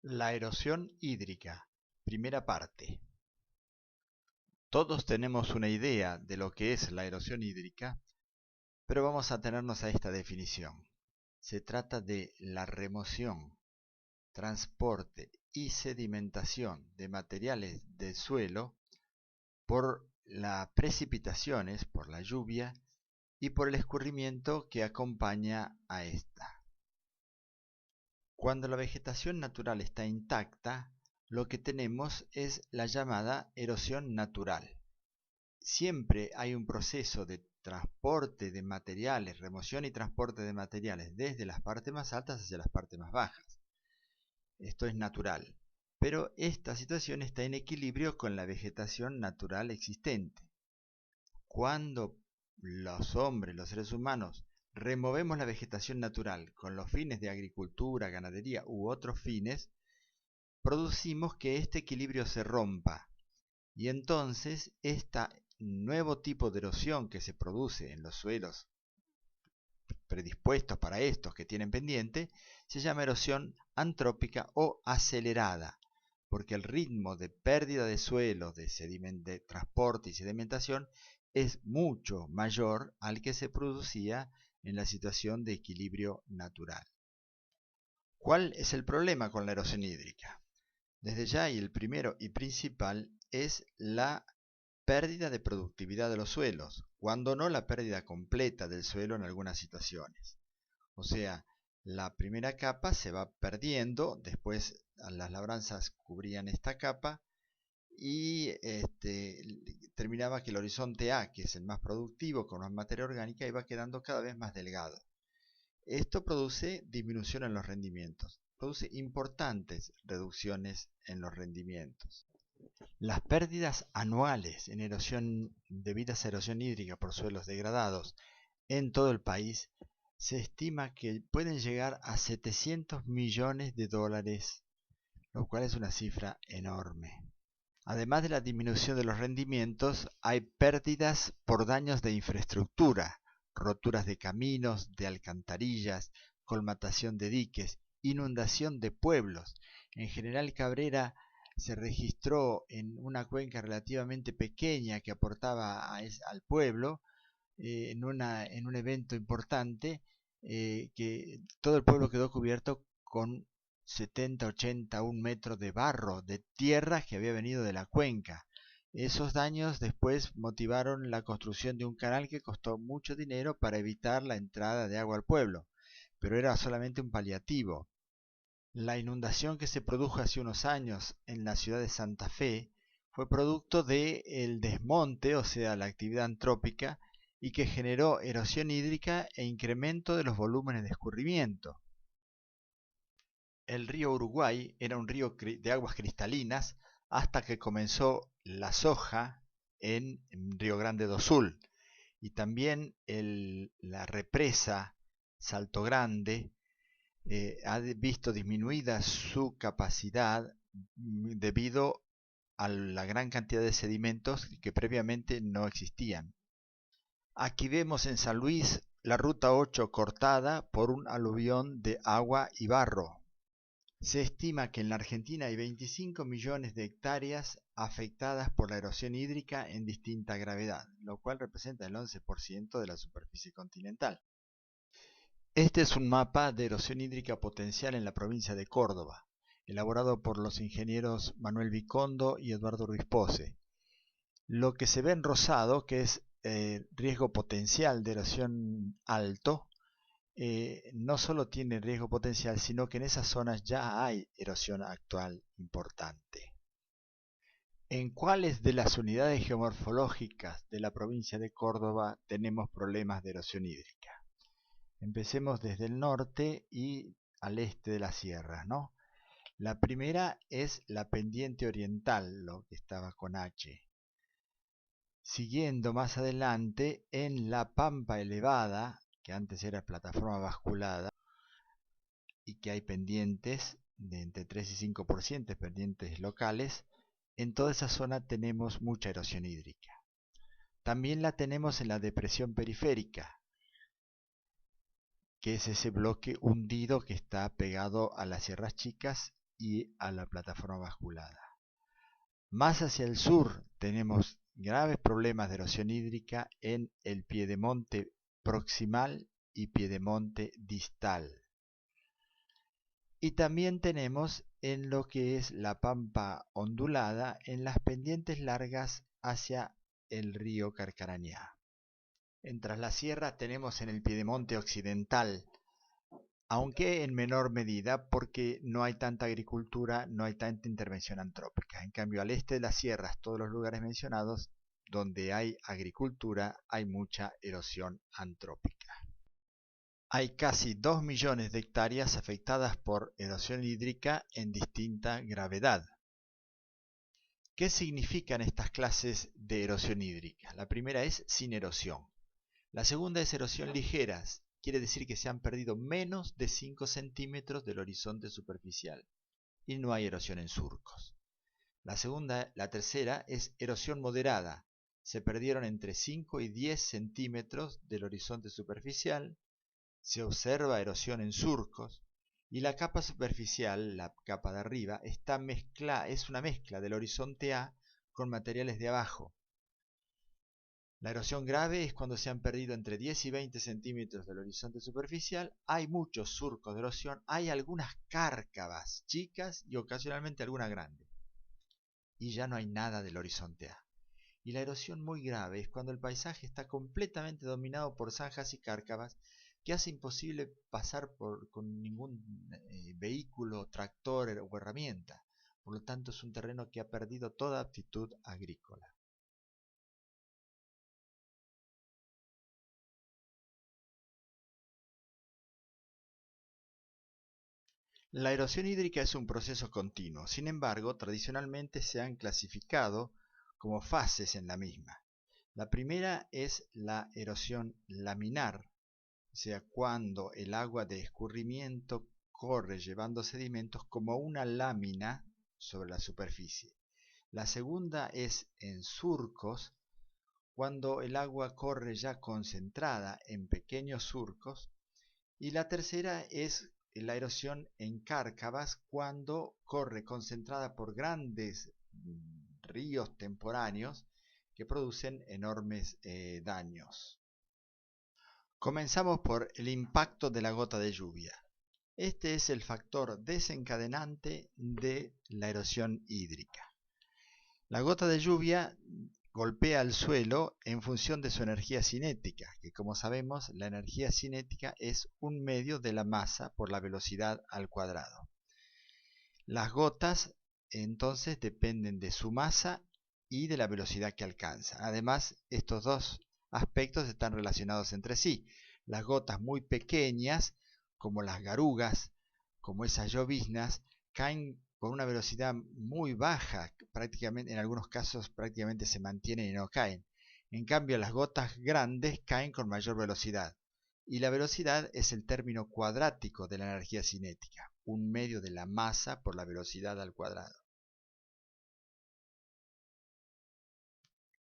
La erosión hídrica, primera parte. Todos tenemos una idea de lo que es la erosión hídrica, pero vamos a atenernos a esta definición. Se trata de la remoción, transporte y sedimentación de materiales del suelo por las precipitaciones, por la lluvia y por el escurrimiento que acompaña a esta. Cuando la vegetación natural está intacta, lo que tenemos es la llamada erosión natural. Siempre hay un proceso de transporte de materiales, remoción y transporte de materiales desde las partes más altas hacia las partes más bajas. Esto es natural, pero esta situación está en equilibrio con la vegetación natural existente. Cuando los hombres, los seres humanos, removemos la vegetación natural con los fines de agricultura, ganadería u otros fines, producimos que este equilibrio se rompa. Y entonces este nuevo tipo de erosión que se produce en los suelos predispuestos para estos que tienen pendiente, se llama erosión antrópica o acelerada, porque el ritmo de pérdida de suelos, de transporte y sedimentación es mucho mayor al que se producía en la situación de equilibrio natural. ¿Cuál es el problema con la erosión hídrica? Desde ya, y el primero y principal es la pérdida de productividad de los suelos, cuando no la pérdida completa del suelo en algunas situaciones. O sea, la primera capa se va perdiendo, después las labranzas cubrían esta capa y terminaba que el horizonte A, que es el más productivo con más materia orgánica, iba quedando cada vez más delgado. Esto produce disminución en los rendimientos, produce importantes reducciones en los rendimientos. Las pérdidas anuales en erosión debidas a erosión hídrica por suelos degradados en todo el país se estima que pueden llegar a 700 millones de dólares, lo cual es una cifra enorme. Además de la disminución de los rendimientos, hay pérdidas por daños de infraestructura, roturas de caminos, de alcantarillas, colmatación de diques, inundación de pueblos. En General Cabrera se registró en una cuenca relativamente pequeña que aportaba al pueblo, en un evento importante, que todo el pueblo quedó cubierto con 70, 80, 1 metro de barro, de tierra que había venido de la cuenca. Esos daños después motivaron la construcción de un canal que costó mucho dinero para evitar la entrada de agua al pueblo, pero era solamente un paliativo. La inundación que se produjo hace unos años en la ciudad de Santa Fe fue producto del desmonte, o sea, la actividad antrópica, y que generó erosión hídrica e incremento de los volúmenes de escurrimiento. El río Uruguay era un río de aguas cristalinas hasta que comenzó la soja en Río Grande do Sul, y también la represa Salto Grande ha visto disminuida su capacidad debido a la gran cantidad de sedimentos que previamente no existían. Aquí vemos en San Luis la ruta 8 cortada por un aluvión de agua y barro. Se estima que en la Argentina hay 25 millones de hectáreas afectadas por la erosión hídrica en distinta gravedad, lo cual representa el 11% de la superficie continental. Este es un mapa de erosión hídrica potencial en la provincia de Córdoba, elaborado por los ingenieros Manuel Vicondo y Eduardo Ruiz Pose. Lo que se ve en rosado, que es riesgo potencial de erosión alto, no solo tiene riesgo potencial, sino que en esas zonas ya hay erosión actual importante. ¿En cuáles de las unidades geomorfológicas de la provincia de Córdoba tenemos problemas de erosión hídrica? Empecemos desde el norte y al este de las sierras, ¿no? La primera es la pendiente oriental, lo que estaba con H. Siguiendo más adelante, en la pampa elevada, que antes era plataforma basculada, y que hay pendientes de entre 3 y 5% pendientes locales, en toda esa zona tenemos mucha erosión hídrica. También la tenemos en la depresión periférica, que es ese bloque hundido que está pegado a las sierras chicas y a la plataforma basculada. Más hacia el sur tenemos graves problemas de erosión hídrica en el piedemonte proximal y piedemonte distal. Y también tenemos en lo que es la pampa ondulada en las pendientes largas hacia el río Carcarañá. En Tras la Sierra tenemos en el piedemonte occidental, aunque en menor medida porque no hay tanta agricultura, no hay tanta intervención antrópica. En cambio, al este de las sierras, todos los lugares mencionados, donde hay agricultura, hay mucha erosión antrópica. Hay casi 2 millones de hectáreas afectadas por erosión hídrica en distinta gravedad. ¿Qué significan estas clases de erosión hídrica? La primera es sin erosión. La segunda es erosión ligera, quiere decir que se han perdido menos de 5 centímetros del horizonte superficial y no hay erosión en surcos. La tercera es erosión moderada, se perdieron entre 5 y 10 centímetros del horizonte superficial, se observa erosión en surcos y la capa superficial, la capa de arriba, es una mezcla del horizonte A con materiales de abajo. La erosión grave es cuando se han perdido entre 10 y 20 centímetros del horizonte superficial, hay muchos surcos de erosión, hay algunas cárcavas chicas y ocasionalmente alguna grande. Y ya no hay nada del horizonte A. Y la erosión muy grave es cuando el paisaje está completamente dominado por zanjas y cárcavas que hace imposible pasar con ningún vehículo, tractor o herramienta. Por lo tanto, es un terreno que ha perdido toda aptitud agrícola. La erosión hídrica es un proceso continuo, sin embargo, tradicionalmente se han clasificado como fases en la misma. La primera es la erosión laminar, o sea, cuando el agua de escurrimiento corre llevando sedimentos como una lámina sobre la superficie. La segunda es en surcos, cuando el agua corre ya concentrada en pequeños surcos. Y la tercera es la erosión en cárcavas, cuando corre concentrada por grandes ríos temporáneos que producen enormes daños. Comenzamos por el impacto de la gota de lluvia. Este es el factor desencadenante de la erosión hídrica. La gota de lluvia golpea el suelo en función de su energía cinética, que como sabemos la energía cinética es un medio de la masa por la velocidad al cuadrado. Las gotas entonces dependen de su masa y de la velocidad que alcanzan. Además, estos dos aspectos están relacionados entre sí. Las gotas muy pequeñas, como las garugas, como esas lloviznas, caen con una velocidad muy baja, prácticamente, en algunos casos prácticamente se mantienen y no caen. En cambio, las gotas grandes caen con mayor velocidad. Y la velocidad es el término cuadrático de la energía cinética, un medio de la masa por la velocidad al cuadrado.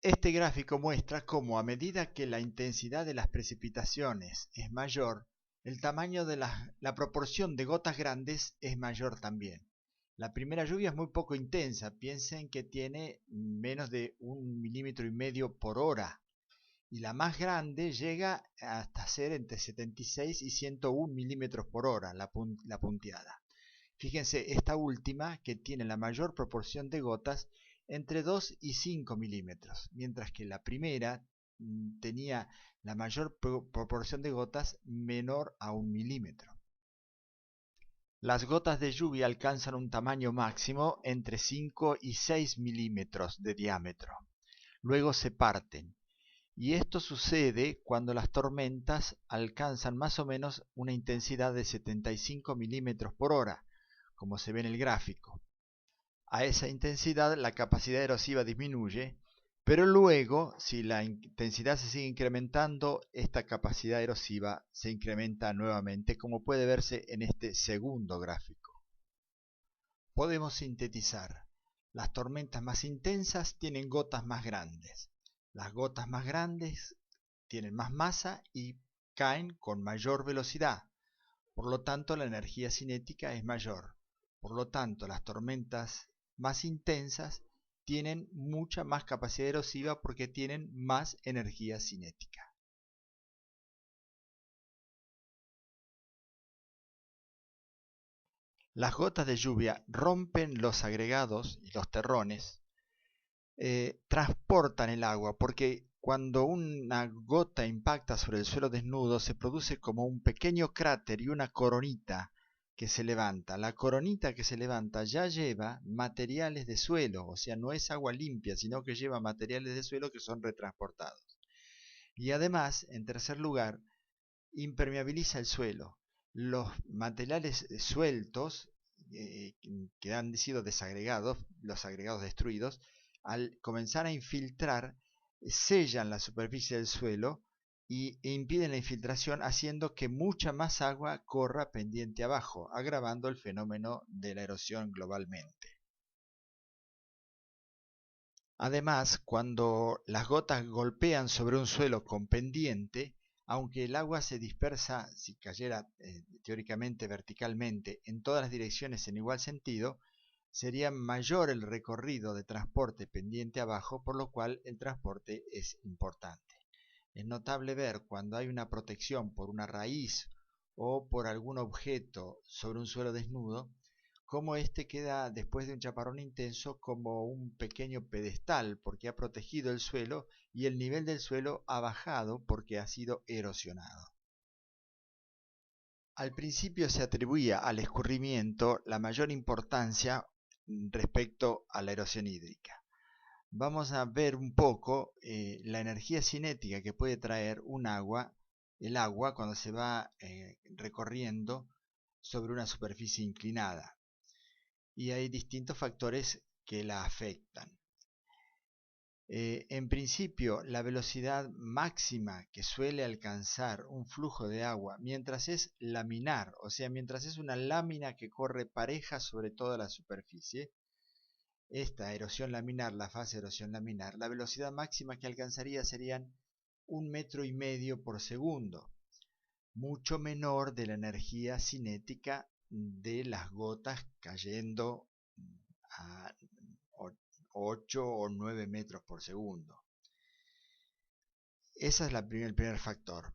Este gráfico muestra cómo a medida que la intensidad de las precipitaciones es mayor, el tamaño de la proporción de gotas grandes es mayor también. La primera lluvia es muy poco intensa, piensen que tiene menos de 1,5 milímetros por hora. Y la más grande llega hasta ser entre 76 y 101 milímetros por hora, la punteada. Fíjense, esta última, que tiene la mayor proporción de gotas, entre 2 y 5 milímetros, mientras que la primera tenía la mayor proporción de gotas menor a 1 milímetro. Las gotas de lluvia alcanzan un tamaño máximo entre 5 y 6 milímetros de diámetro. Luego se parten. Y esto sucede cuando las tormentas alcanzan más o menos una intensidad de 75 milímetros por hora, como se ve en el gráfico. A esa intensidad la capacidad erosiva disminuye, pero luego, si la intensidad se sigue incrementando, esta capacidad erosiva se incrementa nuevamente, como puede verse en este segundo gráfico. Podemos sintetizar. Las tormentas más intensas tienen gotas más grandes. Las gotas más grandes tienen más masa y caen con mayor velocidad. Por lo tanto, la energía cinética es mayor. Por lo tanto, las tormentas más intensas tienen mucha más capacidad erosiva porque tienen más energía cinética. Las gotas de lluvia rompen los agregados y los terrones, transportan el agua, porque cuando una gota impacta sobre el suelo desnudo se produce como un pequeño cráter y una coronita que se levanta. La coronita que se levanta ya lleva materiales de suelo, o sea, no es agua limpia, sino que lleva materiales de suelo que son retransportados. Y además, en tercer lugar, impermeabiliza el suelo. Los materiales sueltos que han sido desagregados, los agregados destruidos, al comenzar a infiltrar, sellan la superficie del suelo e impiden la infiltración, haciendo que mucha más agua corra pendiente abajo, agravando el fenómeno de la erosión globalmente. Además, cuando las gotas golpean sobre un suelo con pendiente, aunque el agua se dispersa, si cayera teóricamente verticalmente, en todas las direcciones en igual sentido, sería mayor el recorrido de transporte pendiente abajo, por lo cual el transporte es importante. Es notable ver cuando hay una protección por una raíz o por algún objeto sobre un suelo desnudo, cómo este queda después de un chaparrón intenso como un pequeño pedestal porque ha protegido el suelo y el nivel del suelo ha bajado porque ha sido erosionado. Al principio se atribuía al escurrimiento la mayor importancia respecto a la erosión hídrica. Vamos a ver un poco la energía cinética que puede traer el agua cuando se va recorriendo sobre una superficie inclinada. Y hay distintos factores que la afectan. En principio, la velocidad máxima que suele alcanzar un flujo de agua mientras es laminar, o sea, mientras es una lámina que corre pareja sobre toda la superficie, esta erosión laminar, la fase de erosión laminar, la velocidad máxima que alcanzaría serían 1,5 metros por segundo, mucho menor de la energía cinética de las gotas cayendo a 8 o 9 metros por segundo. Ese es el primer factor.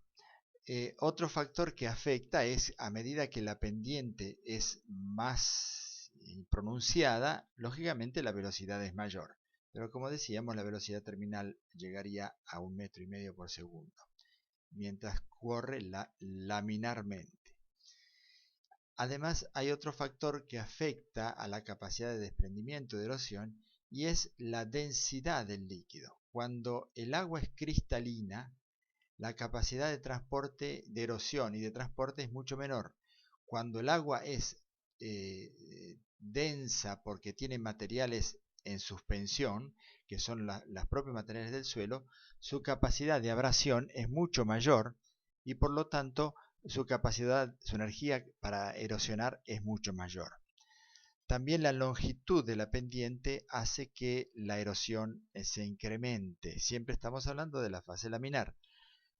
Otro factor que afecta es, a medida que la pendiente es más pronunciada, lógicamente la velocidad es mayor. Pero como decíamos, la velocidad terminal llegaría a 1,5 metros por segundo, mientras corre laminarmente. Además, hay otro factor que afecta a la capacidad de desprendimiento de erosión y es la densidad del líquido. Cuando el agua es cristalina, la capacidad de transporte, de erosión y de transporte es mucho menor. Cuando el agua es densa porque tiene materiales en suspensión, que son los propios materiales del suelo, su capacidad de abrasión es mucho mayor y por lo tanto su energía para erosionar es mucho mayor. También la longitud de la pendiente hace que la erosión se incremente. Siempre estamos hablando de la fase laminar.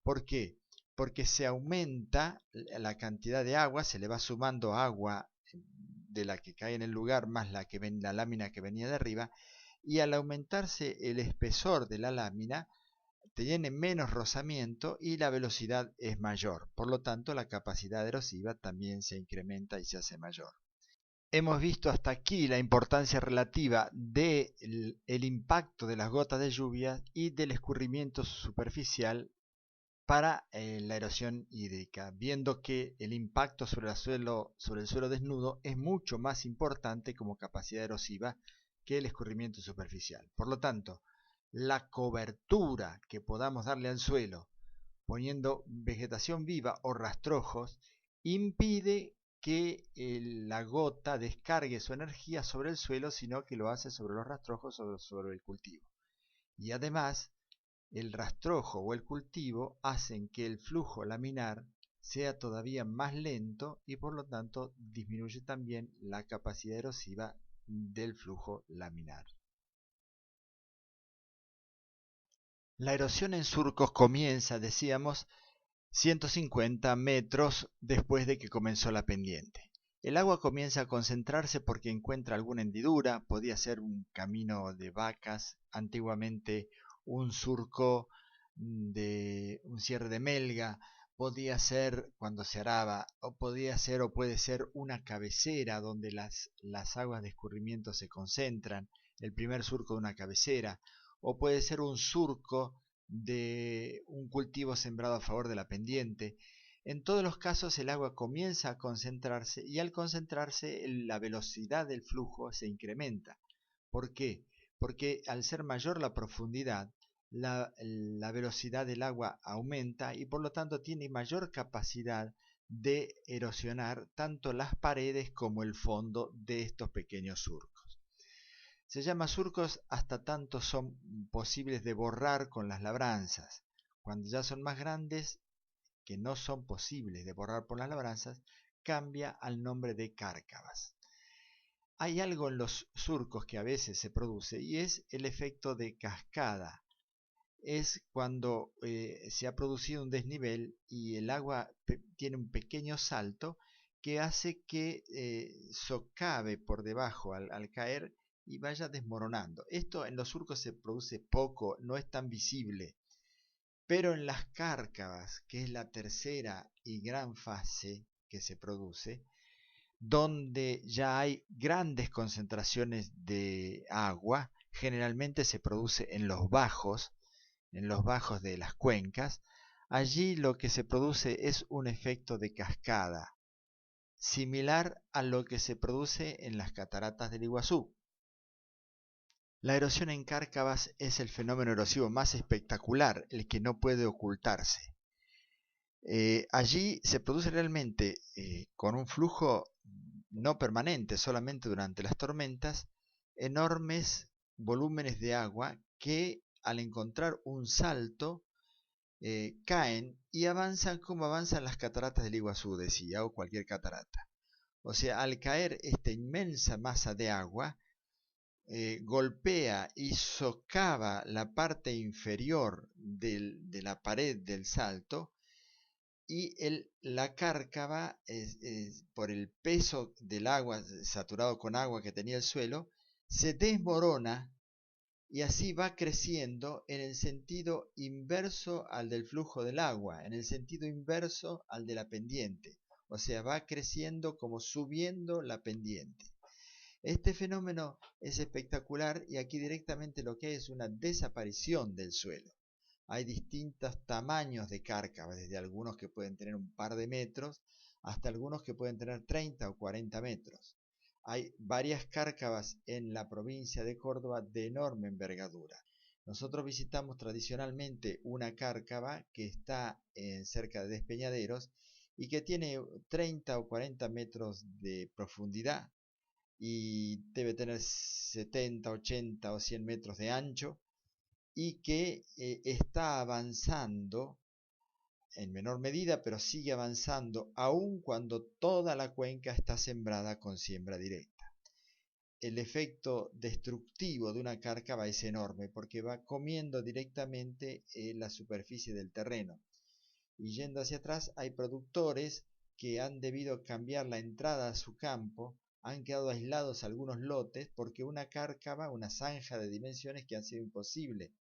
¿Por qué? Porque se aumenta la cantidad de agua, se le va sumando agua de la que cae en el lugar más la lámina que venía de arriba, y al aumentarse el espesor de la lámina, tiene menos rozamiento y la velocidad es mayor. Por lo tanto, la capacidad erosiva también se incrementa y se hace mayor. Hemos visto hasta aquí la importancia relativa del impacto de las gotas de lluvia y del escurrimiento superficial para la erosión hídrica, viendo que el impacto sobre el suelo desnudo es mucho más importante como capacidad erosiva que el escurrimiento superficial. Por lo tanto, la cobertura que podamos darle al suelo poniendo vegetación viva o rastrojos impide que la gota descargue su energía sobre el suelo, sino que lo hace sobre los rastrojos o sobre el cultivo. Y además, el rastrojo o el cultivo hacen que el flujo laminar sea todavía más lento y por lo tanto disminuye también la capacidad erosiva del flujo laminar. La erosión en surcos comienza, decíamos, 150 metros después de que comenzó la pendiente. El agua comienza a concentrarse porque encuentra alguna hendidura, podía ser un camino de vacas, antiguamente un surco de un cierre de melga, podía ser cuando se araba, o podía ser o puede ser una cabecera donde las aguas de escurrimiento se concentran, el primer surco de una cabecera, o puede ser un surco de un cultivo sembrado a favor de la pendiente. En todos los casos el agua comienza a concentrarse y al concentrarse la velocidad del flujo se incrementa. ¿Por qué? Porque al ser mayor la profundidad, la velocidad del agua aumenta y por lo tanto tiene mayor capacidad de erosionar tanto las paredes como el fondo de estos pequeños surcos. Se llama surcos hasta tanto son posibles de borrar con las labranzas. Cuando ya son más grandes, que no son posibles de borrar por las labranzas, cambia al nombre de cárcavas. Hay algo en los surcos que a veces se produce y es el efecto de cascada. Es cuando se ha producido un desnivel y el agua tiene un pequeño salto que hace que socave por debajo al caer y vaya desmoronando. Esto en los surcos se produce poco, no es tan visible, pero en las cárcavas, que es la tercera y gran fase que se produce, donde ya hay grandes concentraciones de agua, generalmente se produce en los bajos de las cuencas. Allí lo que se produce es un efecto de cascada, similar a lo que se produce en las cataratas del Iguazú. La erosión en cárcavas es el fenómeno erosivo más espectacular, el que no puede ocultarse. Allí se produce realmente con un flujo no permanente, solamente durante las tormentas, enormes volúmenes de agua que al encontrar un salto caen y avanzan como avanzan las cataratas del Iguazú, decía, o cualquier catarata. O sea, al caer esta inmensa masa de agua, golpea y socava la parte inferior de la pared del salto y la cárcava, por el peso del agua, saturado con agua que tenía el suelo, se desmorona y así va creciendo en el sentido inverso al del flujo del agua, en el sentido inverso al de la pendiente. O sea, va creciendo como subiendo la pendiente. Este fenómeno es espectacular y aquí directamente lo que hay es una desaparición del suelo. Hay distintos tamaños de cárcavas, desde algunos que pueden tener un par de metros hasta algunos que pueden tener 30 o 40 metros. Hay varias cárcavas en la provincia de Córdoba de enorme envergadura. Nosotros visitamos tradicionalmente una cárcava que está cerca de Despeñaderos y que tiene 30 o 40 metros de profundidad y debe tener 70, 80 o 100 metros de ancho y que está avanzando en menor medida, pero sigue avanzando aun cuando toda la cuenca está sembrada con siembra directa. El efecto destructivo de una cárcava es enorme porque va comiendo directamente la superficie del terreno. Y yendo hacia atrás hay productores que han debido cambiar la entrada a su campo, han quedado aislados algunos lotes porque una cárcava, una zanja de dimensiones que han sido imposible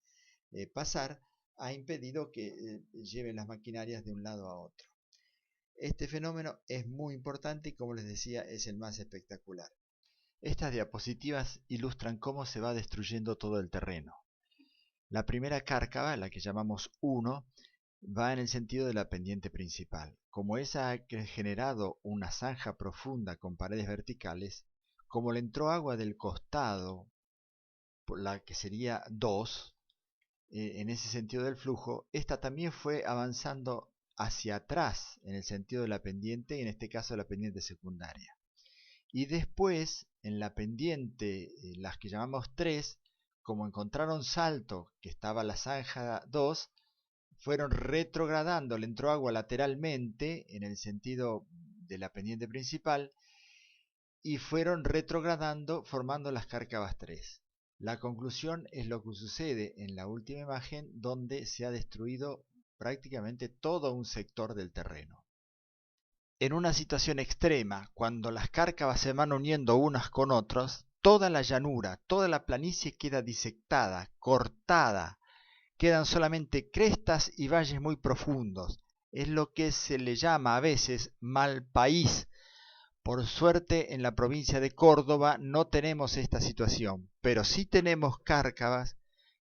pasar, ha impedido que lleven las maquinarias de un lado a otro. Este fenómeno es muy importante y, como les decía, es el más espectacular. Estas diapositivas ilustran cómo se va destruyendo todo el terreno. La primera cárcava, la que llamamos 1, va en el sentido de la pendiente principal. Como esa ha generado una zanja profunda con paredes verticales, como le entró agua del costado, por la que sería 2, en ese sentido del flujo, esta también fue avanzando hacia atrás en el sentido de la pendiente, y en este caso la pendiente secundaria. Y después, en la pendiente, las que llamamos 3, como encontraron salto, que estaba la zanja 2, fueron retrogradando, le entró agua lateralmente en el sentido de la pendiente principal y fueron retrogradando formando las cárcavas 3. La conclusión es lo que sucede en la última imagen, donde se ha destruido prácticamente todo un sector del terreno. en una situación extrema, cuando las cárcavas se van uniendo unas con otras, toda la llanura, toda la planicie queda disectada, cortada, quedan solamente crestas y valles muy profundos. Es lo que se le llama a veces mal país. Por suerte en la provincia de Córdoba no tenemos esta situación, pero sí tenemos cárcavas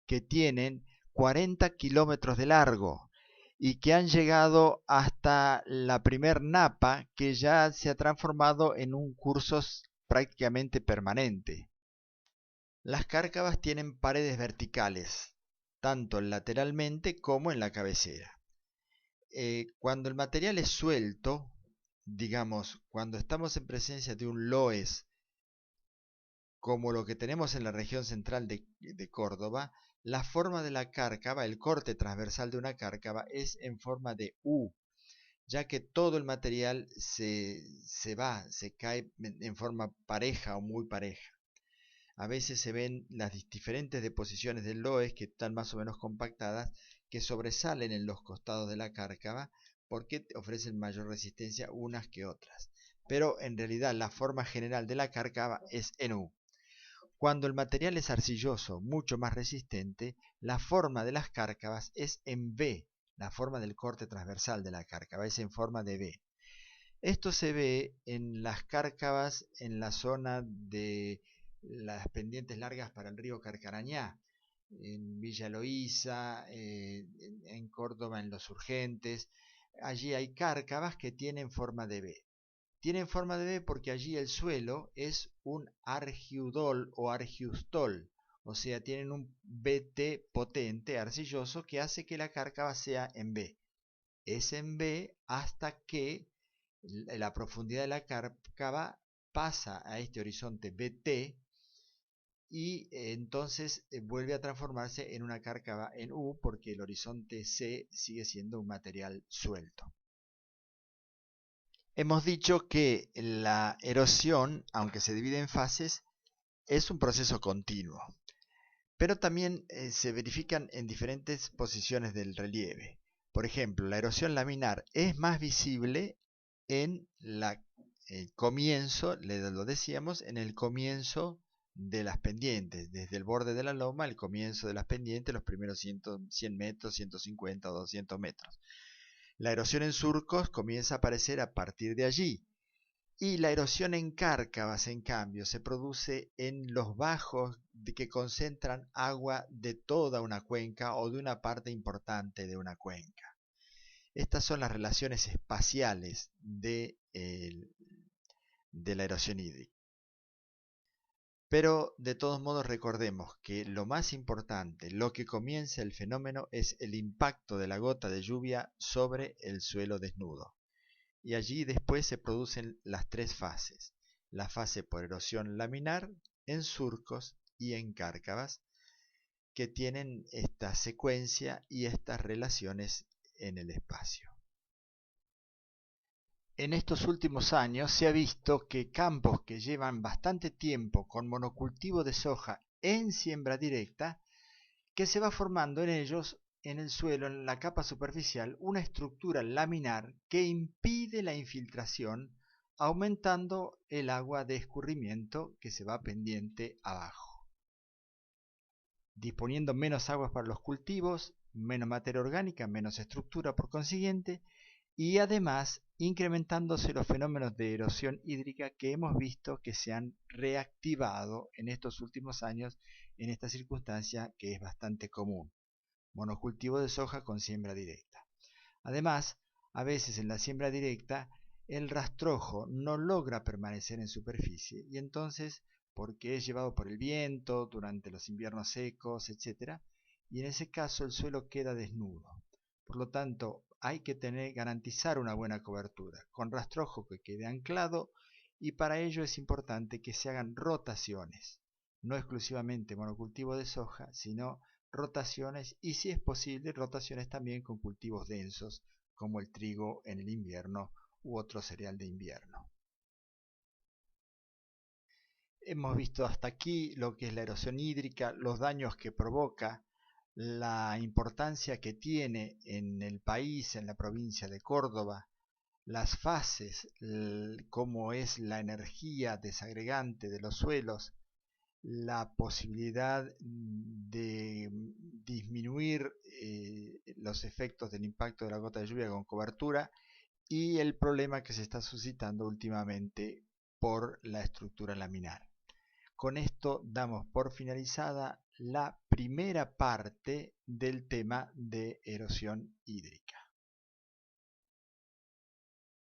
que tienen 40 kilómetros de largo y que han llegado hasta la primer napa, que ya se ha transformado en un curso prácticamente permanente. Las cárcavas tienen paredes verticales, tanto lateralmente como en la cabecera. Cuando el material es suelto, digamos, cuando estamos en presencia de un loess como lo que tenemos en la región central de Córdoba, la forma de la cárcava, el corte transversal de una cárcava es en forma de U, ya que todo el material se cae en forma pareja o muy pareja. A veces se ven las diferentes deposiciones del loess que están más o menos compactadas, que sobresalen en los costados de la cárcava porque ofrecen mayor resistencia unas que otras. Pero en realidad la forma general de la cárcava es en U. Cuando el material es arcilloso, mucho más resistente, la forma de las cárcavas es en V. La forma del corte transversal de la cárcava es en forma de V. Esto se ve en las cárcavas en la zona de las pendientes largas para el río Carcarañá, en Villa Loíza, en Córdoba, en Los Urgentes. Allí hay cárcavas que tienen forma de V. Tienen forma de V porque allí el suelo es un argiudol o argiustol, o sea, tienen un VT potente, arcilloso, que hace que la cárcava sea en V. Es en V hasta que la profundidad de la cárcava pasa a este horizonte BT y entonces vuelve a transformarse en una cárcava en U porque el horizonte C sigue siendo un material suelto. Hemos dicho que la erosión, aunque se divide en fases, es un proceso continuo, pero también se verifican en diferentes posiciones del relieve. Por ejemplo, la erosión laminar es más visible en el comienzo, lo decíamos, en el comienzo de las pendientes, desde el borde de la loma, el comienzo de las pendientes, los primeros 100 metros, 150 o 200 metros. La erosión en surcos comienza a aparecer a partir de allí. Y la erosión en cárcavas, en cambio, se produce en los bajos que concentran agua de toda una cuenca o de una parte importante de una cuenca. Estas son las relaciones espaciales de la erosión hídrica. Pero de todos modos recordemos que lo más importante, lo que comienza el fenómeno, es el impacto de la gota de lluvia sobre el suelo desnudo. Y allí después se producen las tres fases. La fase por erosión laminar, en surcos y en cárcavas, que tienen esta secuencia y estas relaciones en el espacio. En estos últimos años se ha visto que campos que llevan bastante tiempo con monocultivo de soja en siembra directa, que se va formando en ellos, en el suelo, en la capa superficial, una estructura laminar que impide la infiltración, aumentando el agua de escurrimiento que se va pendiente abajo, disponiendo menos aguas para los cultivos, menos materia orgánica, menos estructura por consiguiente, y además incrementándose los fenómenos de erosión hídrica que hemos visto que se han reactivado en estos últimos años en esta circunstancia que es bastante común. Monocultivo de soja con siembra directa. Además, a veces en la siembra directa el rastrojo no logra permanecer en superficie y entonces, porque es llevado por el viento durante los inviernos secos, etc., y en ese caso el suelo queda desnudo. Por lo tanto, hay que garantizar una buena cobertura, con rastrojo que quede anclado, y para ello es importante que se hagan rotaciones, no exclusivamente monocultivo de soja, sino rotaciones y, si es posible, rotaciones también con cultivos densos como el trigo en el invierno u otro cereal de invierno. Hemos visto hasta aquí lo que es la erosión hídrica, los daños que provoca, la importancia que tiene en el país, en la provincia de Córdoba, las fases, cómo es la energía desagregante de los suelos, la posibilidad de disminuir los efectos del impacto de la gota de lluvia con cobertura y el problema que se está suscitando últimamente por la estructura laminar. Con esto damos por finalizada la primera parte del tema de erosión hídrica.